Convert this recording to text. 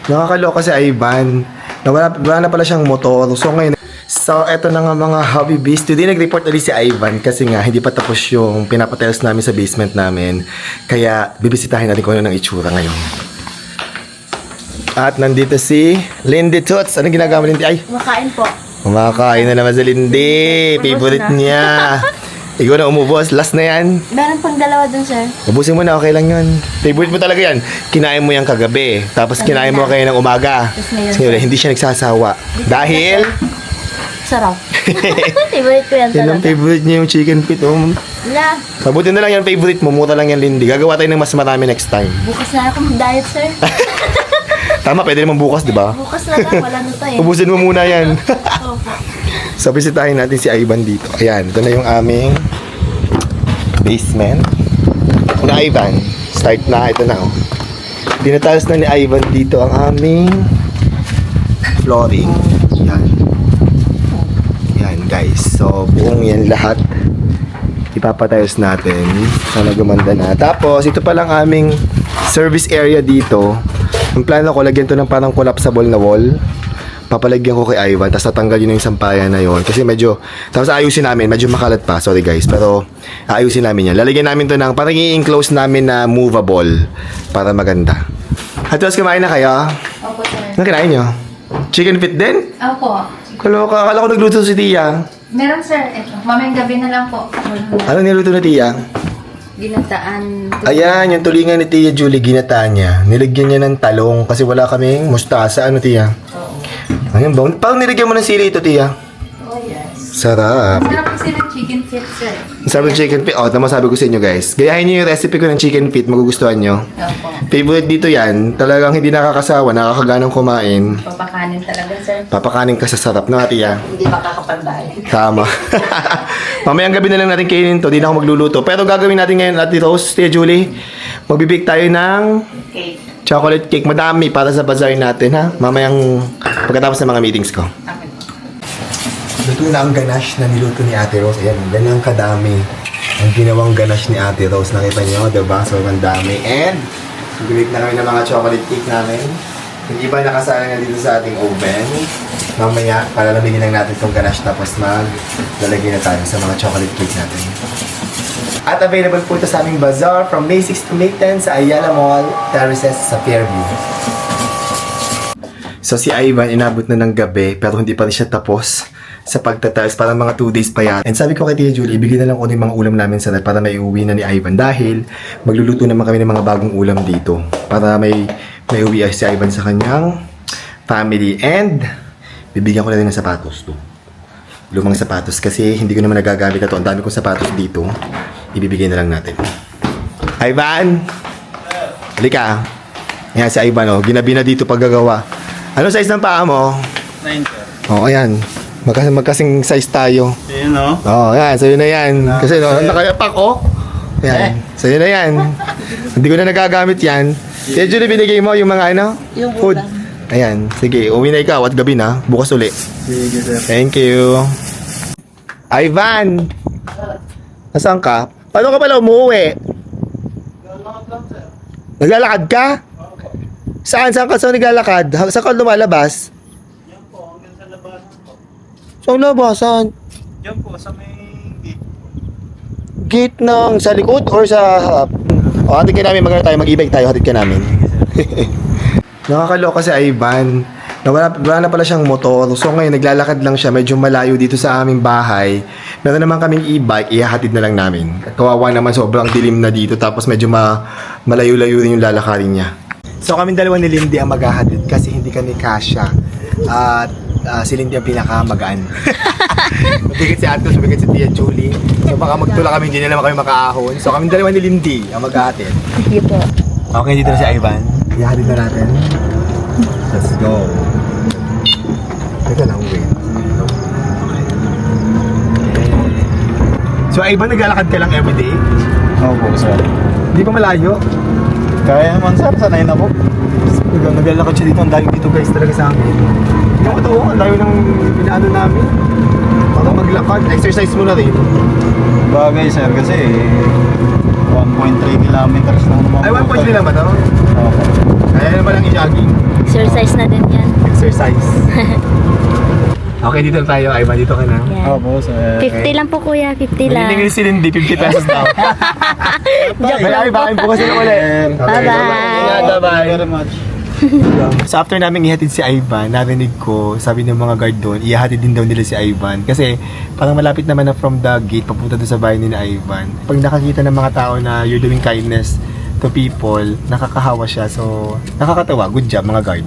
Nakakaloka si Ivan. Wala na pala siyang motor. So, eto na nga mga hobby bees. Today, nag-report ulit si Ivan kasi nga, hindi pa tapos yung pinapatiles namin sa basement namin. Kaya, bibisitahin natin kung ano ng itsura ngayon. At nandito si Lindy Toots. Anong ginagawa mo, Lindy? Ay, Kumakain po. kumakain na naman si Lindy. Favorite niya. Ikaw na umubos. Last na yan. Meron pang dalawa dun, sir. Ubusin mo na, okay lang yun. Favorite mo talaga yan. Kinain mo yan kagabi. Tapos kinain mo kayo ng umaga. Tapos ngayon, Ngayon, hindi siya nagsasawa. Dahil, Sarap. Favorite ko yan yan ang talaga. favorite niya yung chicken feet. Oh. Na, Mabuti na lang yan favorite mo. Mura lang yan, Lindy. Gagawa tayo ng mas marami next time. bukas na ako mag-diet, sir. Tama, pwede naman bukas, di ba? Bukas na lang, wala na to eh. Ubusin mo muna yan. Opo. So, bisitahin natin si Ivan dito. Ayan, ito na yung aming basement. Una, Ivan. Start na. Ito na, oh. Dinatalas na ni Ivan dito ang aming flooring. Yan. Yan, guys. So, buong yan lahat ipapatayos natin. Sana gumanda na. Tapos, ito palang aming service area dito. Ang plano ko, lagyan to ng parang collapsible na wall. Papalagyan ko kay Ivan, tapos tatanggalin yung sampayan na yon. Kasi medyo, tapos ayusin namin, medyo makalat pa, sorry guys, pero ayusin namin yan. Lalagyan namin to ng, parang i-enclose namin na movable, para maganda. At tapos kumain na kayo? Opo, sir. Ano kinain nyo? Chicken feet din? Opo. Kaloka, akala ko nagluto si Tia. Meron, sir. Ito. Mamayang gabi na lang po. Ano niluto ni Tia? Ginataan. Ayan, yung tulingan ni Tia Julie, ginataan niya. Nilagyan niya ng talong kasi wala kaming mustasa. Ano, Tia? Oo. Ayun ba? Parang nilagyan mo ng sili ito, Tia. Oh, yes. Sarap. Sarap kasi ng chicken feet, sir. Sabi ng chicken feet, tama sabi ko sa inyo guys. Gayahin niyo yung recipe ko ng chicken feet, magugustuhan niyo. Opo. Favorite dito yan, talagang hindi nakakasawa, nakakaganang kumain. Papakanin talaga, sir. Papakanin ka sa sarap na, Tia. Hindi makakapagbayan. Tama. Mamayang gabi na lang natin kainin to, di na ako magluluto. Pero gagawin natin ngayon, Ate Rose, Tia Julie, magbibig tayo ng Okay. chocolate cake. Madami para sa bazaar natin, ha? Mamayang pagkatapos ng mga meetings ko. Okay. Luto na ang ganache na niluto ni Ate Rose. Ayan, ganyan kadami. Ang ginawang ganache ni Ate Rose. Nakita niyo, diba? So, ang dami. And, gulit na kami ng mga chocolate cake namin. Yung iba nakasala na dito sa ating oven. Mamaya, palalabigin lang natin itong ganache tapos maglalagay na tayo sa mga chocolate cake natin. At available po ito sa aming bazaar from May 6 to May 10 sa Ayala Mall, Terraces sa Fairview. So si Ivan, inabot na ng gabi pero hindi pa rin siya tapos sa pagtatiles. Parang mga 2 days pa yan. And sabi ko kay Tia Julie, ibigay na lang ko yung mga ulam namin sa para may uwi na ni Ivan. Dahil magluluto naman kami ng mga bagong ulam dito. Para may uwi si Ivan sa kanyang family. And bibigyan ko na rin ng sapatos to. Lumang sapatos kasi hindi ko naman nagagamit na to. Ang dami kong sapatos dito. Ibibigay na lang natin. Ivan! Halika. Yan si Ivan, oh. Ginabi na dito paggagawa. Ano size ng paa mo? 9, sir. Oh, ayan. Magkasing size tayo. Ayun, no? Oh, yan. Sa'yo na yan. Kasi no, nakayapak, oh. Yan. Sa'yo na yan. Hindi ko na nagagamit yan. Kaya Julie, binigay mo yung mga ano? Yung Food. Ayan. Sige, uwi na ikaw at gabi na. Bukas uli. Sige, sir. Thank you. Ivan! Nasaan ka? Paano ka pala umuwi? Naglalakad ka? Saan? Saan ka sa naglalakad? Saan ka lumalabas? Yan po, hanggang sa labas. Saan labasan? Yan po, sa may gate. Gate ng sa likod or sa harap? O, hatid ka namin. Magano tayo? Mag-e-bike tayo. Hatid ka namin. Nakakaloka si Ivan. Wala na pala siyang motor. So ngayon, naglalakad lang siya. Medyo malayo dito sa aming bahay. Meron naman kaming e-bike. Ihahatid na lang namin. Kawawa naman, sobrang dilim na dito. Tapos medyo malayo-layo rin yung lalakarin niya. So kami dalawa ni Lindy ang maghahatid kasi hindi kami kasya. At si Lindy ang pinakamagaan. Mabigat si Atos, mabigat si Tia Julie. So baka magtula kami, hindi na naman kami makaahon. So kami dalawa ni Lindy ang maghahatid. Sige po. Okay, dito na si Ivan. Ihahatid na natin. Let's go. Teka lang, wait. So Ivan, naglalakad ka lang everyday? Opo, sir. Hindi pa malayo? Kaya naman, sir. Sanay na po. Naglalakad siya dito. Ang dayo dito guys talaga sa amin. Yung ito, ang dayo ng inaano namin. Para maglakad, exercise mo na rin. Bagay, sir, kasi 1.3 kilometers lang naman. Ay, 1.3 naman, no? Opo. Kaya naman ang i-jogging. Exercise na din yan. Exercise. Okay, dito na tayo. Ivan, dito ka na. Yan. Opo, sir. 50 lang po kuya, 50 lang. Naniningil si Lindy, 50 pesos daw. Bye, bye. Bukas na ulit. Bye-bye. Thank you very much. So after namin ihatid si Ivan, narinig ko, sabi ng mga guard doon, ihatid din daw nila si Ivan. Kasi parang malapit naman na from the gate, papunta doon sa bahay ni na Ivan. Pag nakakita ng mga tao na you're doing kindness to people, nakakahawa siya. So, nakakatawa. Good job, mga guard.